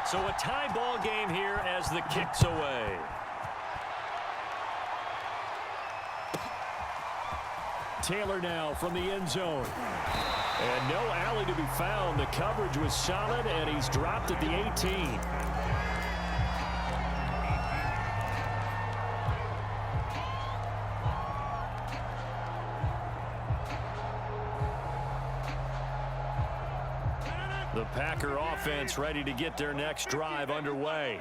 So a tie ball game here as the kick's away. Taylor now from the end zone. And no alley to be found. The coverage was solid, and he's dropped at the 18. The Packer offense ready to get their next drive underway.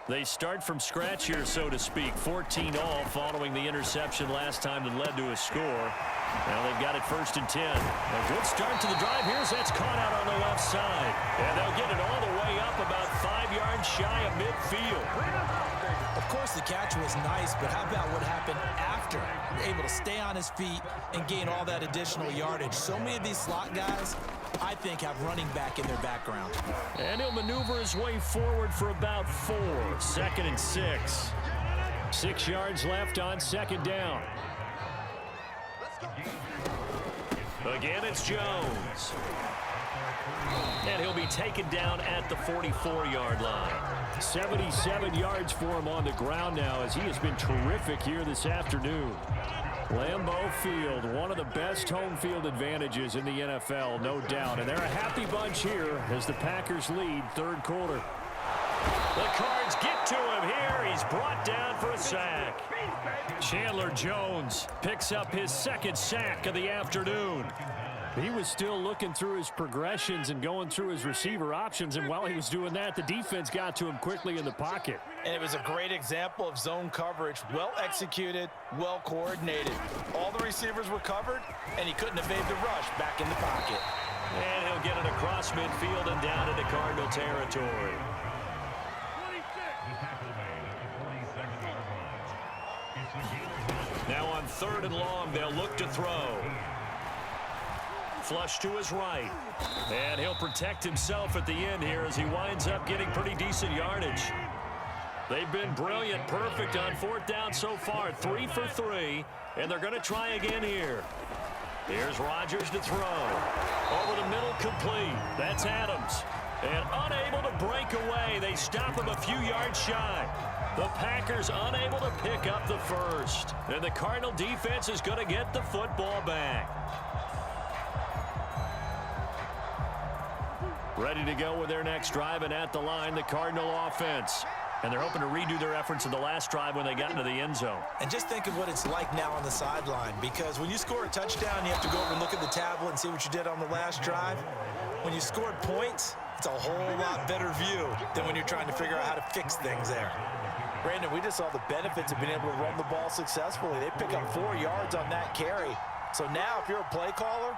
They start from scratch here, so to speak. 14-all following the interception last time that led to a score. Now they've got it 1st and 10. A good start to the drive here as that's caught out on the left side. And they'll get it all the way up about 5 yards shy of midfield. Of course, the catch was nice, but how about what happened after? Able to stay on his feet and gain all that additional yardage. So many of these slot guys, I think, have running back in their background. And he'll maneuver his way forward for about 4. 2nd and 6. 6 yards left on 2nd down. Again, it's Jones. And he'll be taken down at the 44-yard line. 77 yards for him on the ground now as he has been terrific here this afternoon. Lambeau Field, one of the best home field advantages in the NFL, no doubt. And they're a happy bunch here as the Packers lead 3rd quarter. The Cards get to him here. He's brought down for a sack. Chandler Jones picks up his 2nd sack of the afternoon. He was still looking through his progressions and going through his receiver options, and while he was doing that, the defense got to him quickly in the pocket. And it was a great example of zone coverage. Well executed, well coordinated. All the receivers were covered, and he couldn't evade the rush back in the pocket. And he'll get it across midfield and down into Cardinal territory. Now on 3rd and long, they'll look to throw. Flush to his right. And he'll protect himself at the end here as he winds up getting pretty decent yardage. They've been brilliant, perfect on 4th down so far. 3 for 3, and they're going to try again here. Here's Rodgers to throw. Over the middle, complete. That's Adams. And unable to break away. They stop him a few yards shy. The Packers unable to pick up the 1st. And the Cardinal defense is going to get the football back. Ready to go with their next drive, and at the line, the Cardinal offense. And they're hoping to redo their efforts in the last drive when they got into the end zone. And just think of what it's like now on the sideline, because when you score a touchdown, you have to go over and look at the tablet and see what you did on the last drive. When you scored points, it's a whole lot better view than when you're trying to figure out how to fix things there. Brandon, we just saw the benefits of being able to run the ball successfully. They pick up 4 yards on that carry. So now if you're a play caller,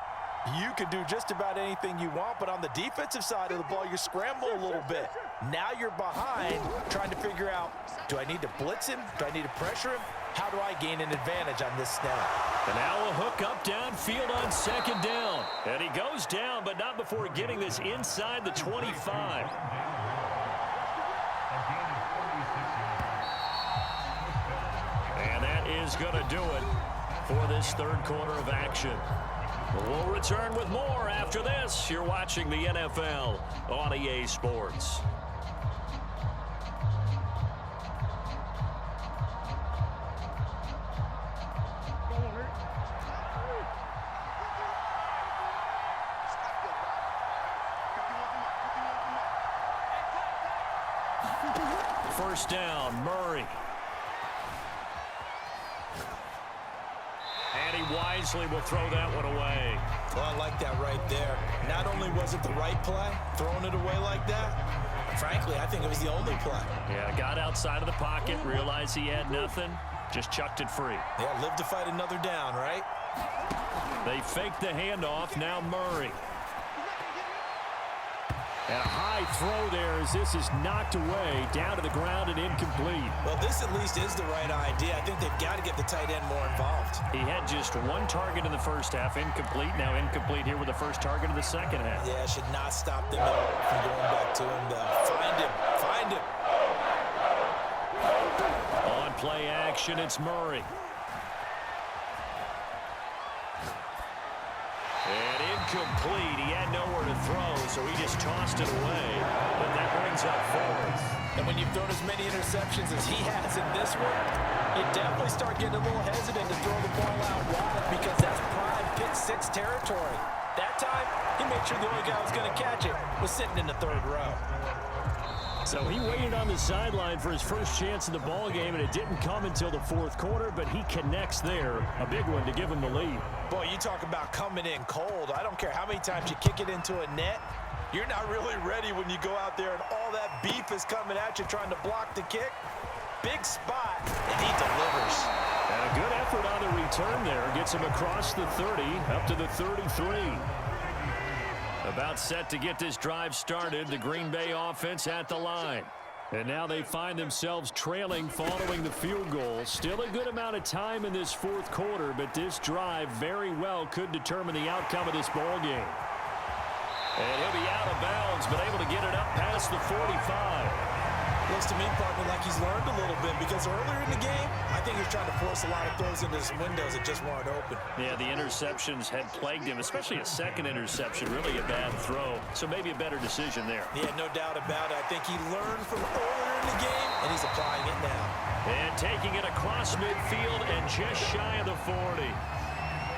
you can do just about anything you want, but on the defensive side of the ball, you scramble a little bit. Now you're behind, trying to figure out, do I need to blitz him? Do I need to pressure him? How do I gain an advantage on this snap? And now a hook up downfield on 2nd down. And he goes down, but not before getting this inside the 25. And that is going to do it for this 3rd quarter of action. We'll return with more after this. You're watching the NFL on EA Sports. First down, Murray. And he wisely will throw that one away. Well, I like that right there. Not only was it the right play, throwing it away like that, frankly, I think it was the only play. Yeah, got outside of the pocket, realized he had nothing, just chucked it free. Yeah, live to fight another down, right? They fake the handoff, now Murray. And a high throw there as this is knocked away, down to the ground and incomplete. Well, this at least is the right idea. I think they've got to get the tight end more involved. He had just 1 target in the first half, incomplete. Now incomplete here with the first target of the second half. Yeah, should not stop them from going back to him. Find him. Find him. On play action, it's Murray. And incomplete. He had nowhere to throw, so he just tossed it away. But that brings up fourth. And when you've thrown as many interceptions as he has in this one, you definitely start getting a little hesitant to throw the ball out wide because that's prime pick six territory. That time, he made sure the only guy who was going to catch it was sitting in the third row. So he waited on the sideline for his first chance in the ball game, and it didn't come until the fourth quarter, but he connects there. A big one to give him the lead. Boy, you talk about coming in cold. I don't care how many times you kick it into a net. You're not really ready when you go out there and all that beef is coming at you trying to block the kick. Big spot, and he delivers. And a good effort on the return there. Gets him across the 30, up to the 33. About set to get this drive started, the Green Bay offense at the line. And now they find themselves trailing following the field goal. Still a good amount of time in this fourth quarter, but this drive very well could determine the outcome of this ball game. And he'll be out of bounds, but able to get it up past the 45. Looks to me, partner, like he's learned a little bit because earlier in the game, I think he was trying to force a lot of throws into some windows that just weren't open. Yeah, the interceptions had plagued him, especially a second interception, really a bad throw. So maybe a better decision there. Yeah, no doubt about it. I think he learned from earlier in the game, and he's applying it now. And taking it across midfield and just shy of the 40.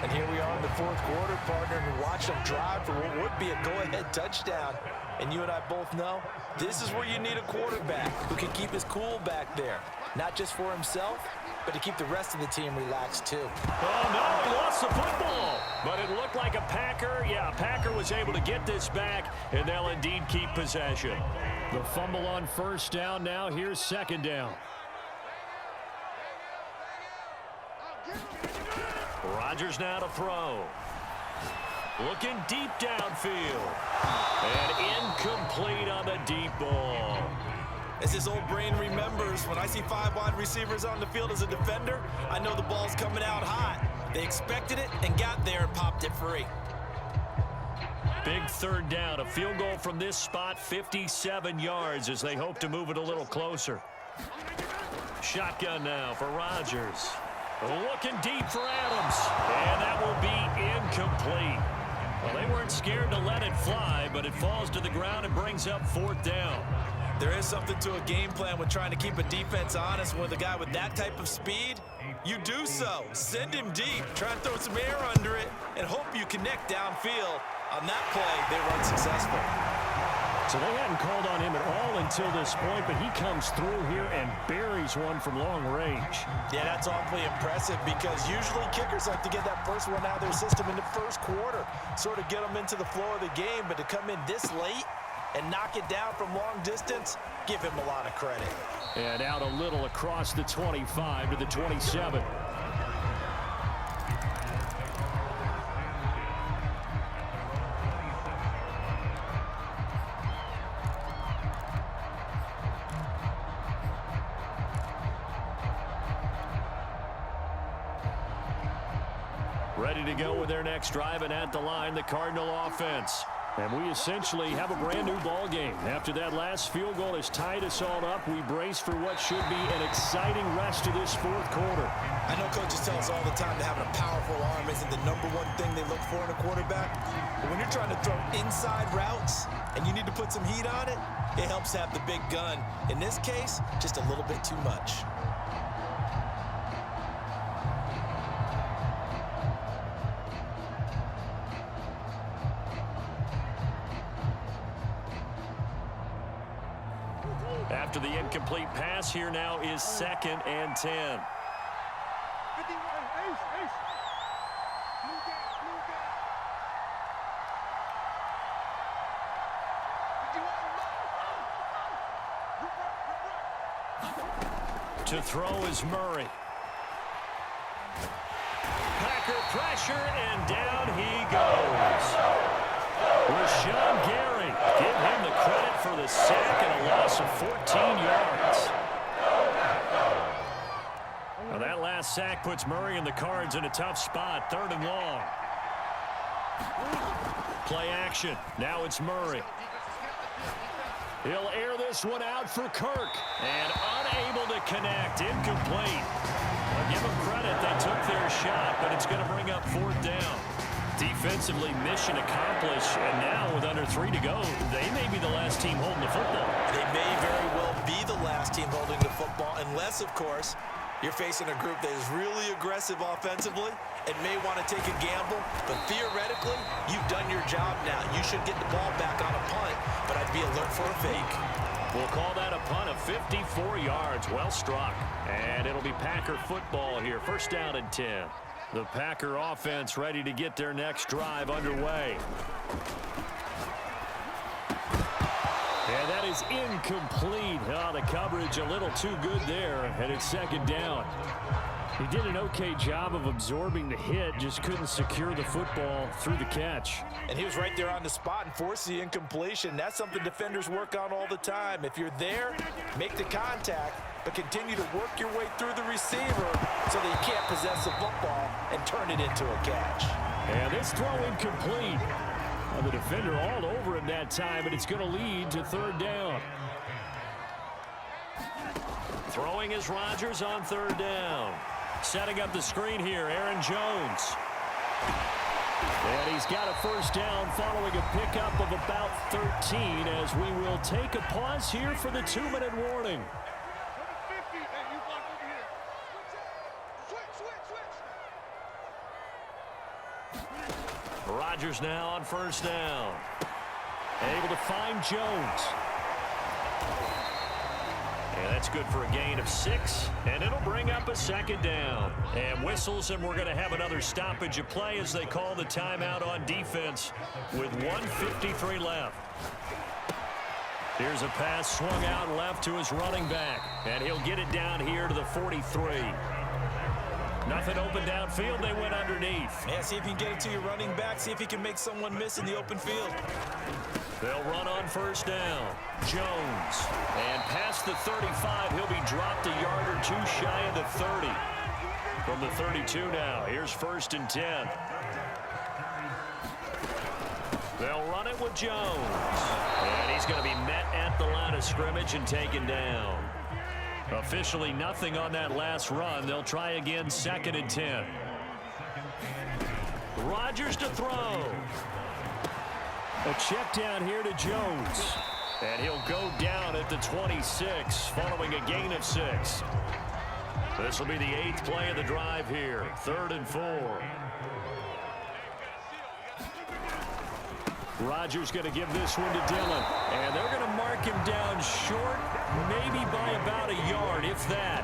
And here we are in the fourth quarter, partner, and watch him drive for what would be a go-ahead touchdown. And you and I both know this is where you need a quarterback who can keep his cool back there. Not just for himself, but to keep the rest of the team relaxed too. Oh, no, he lost the football. But it looked like a Packer. Yeah, a Packer was able to get this back, and they'll indeed keep possession. The fumble on first down now. Here's second down. Rodgers now to throw. Looking deep downfield. And incomplete on the deep ball. As his old brain remembers, when I see 5 wide receivers on the field as a defender, I know the ball's coming out hot. They expected it and got there and popped it free. Big third down. A field goal from this spot, 57 yards as they hope to move it a little closer. Shotgun now for Rodgers. Looking deep for Adams. And that will be incomplete. Well, they weren't scared to let it fly, but it falls to the ground and brings up fourth down. There is something to a game plan with trying to keep a defense honest with a guy with that type of speed. You do so. Send him deep. Try and throw some air under it and hope you connect downfield. On that play, they were unsuccessful. So they hadn't called on him at all until this point, but he comes through here and buries one from long range. Yeah, that's awfully impressive because usually kickers like to get that first one out of their system in the first quarter, sort of get them into the flow of the game, but to come in this late and knock it down from long distance, give him a lot of credit. And out a little across the 25 to the 27. Ready to go with their next drive, and at the line, the Cardinal offense. And we essentially have a brand new ball game. After that last field goal has tied us all up, we brace for what should be an exciting rest of this fourth quarter. I know coaches tell us all the time that having a powerful arm isn't the number one thing they look for in a quarterback. But when you're trying to throw inside routes and you need to put some heat on it, it helps have the big gun. In this case, just a little bit too much. After the incomplete pass, here now is 2nd and 10. To throw is Murray. Packer pressure, and down he goes. Rashawn Gary, give him the credit for the sack and a loss of 14 yards. Now that last sack puts Murray and the Cards in a tough spot, 3rd and long. Play action. Now it's Murray. He'll air this one out for Kirk, and unable to connect, incomplete. I'll give them credit, they took their shot, but it's going to bring up 4th down. Defensively, mission accomplished, and now with under 3 to go, they may be the last team holding the football. They may very well be the last team holding the football, unless, of course, you're facing a group that is really aggressive offensively and may want to take a gamble. But theoretically, you've done your job now. You should get the ball back on a punt, but I'd be alert for a fake. We'll call that a punt of 54 yards. Well struck. And it'll be Packer football here. First down and 10. The Packer offense ready to get their next drive underway. And that is incomplete. Oh, the coverage a little too good there, and it's second down. He did an okay job of absorbing the hit, just couldn't secure the football through the catch. And he was right there on the spot and forced the incompletion. That's something defenders work on all the time. If you're there, make the contact, but continue to work your way through the receiver so that you can't possess the football and turn it into a catch. And this throw incomplete. The defender all over him that time, and it's going to lead to third down. Throwing is Rodgers on third down. Setting up the screen here, Aaron Jones. And he's got a first down following a pickup of about 13 as we will take a pause here for the 2-minute warning. Rodgers now on first down. Able to find Jones. And that's good for a gain of 6, and it'll bring up a second down. And whistles, and we're going to have another stoppage of play as they call the timeout on defense with 1:53 left. Here's a pass swung out left to his running back, and he'll get it down here to the 43. Nothing open downfield. They went underneath. Yeah, see if you can get it to your running back. See if you can make someone miss in the open field. They'll run on first down. Jones. And past the 35, he'll be dropped a yard or two shy of the 30. From the 32 now, here's first and 10. They'll run it with Jones. And he's going to be met at the line of scrimmage and taken down. Officially nothing on that last run. They'll try again, second and 10. Rodgers to throw. A check down here to Jones. And he'll go down at the 26 following a gain of 6. This will be the 8th play of the drive here. 3rd and 4. Rodgers going to give this one to Dillon. And they're going to mark him down short, maybe by about a yard, if that.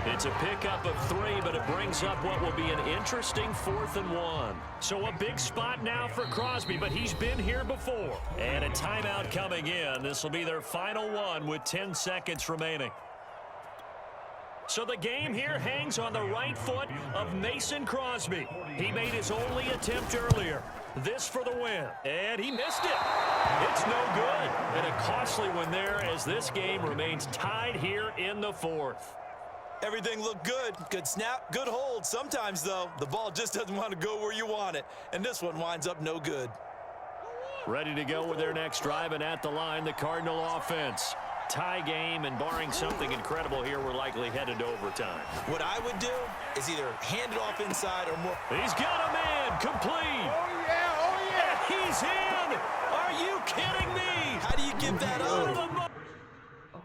It's a pickup of 3, but it brings up what will be an interesting 4th and 1. So a big spot now for Crosby, but he's been here before. And a timeout coming in. This will be their final one with 10 seconds remaining. So the game here hangs on the right foot of Mason Crosby. He made his only attempt earlier. This for the win. And he missed it. It's no good. And a costly one there as this game remains tied here in the 4th. Everything looked good. Good snap, good hold. Sometimes, though, the ball just doesn't want to go where you want it. And this one winds up no good. Ready to go with their next drive, and at the line, the Cardinal offense. Tie game, and barring something incredible here, we're likely headed to overtime. What I would do is either hand it off inside or more. He's got a man, complete. Oh, yeah, oh, yeah. And he's in. Are you kidding me? How do you give that up? Oh,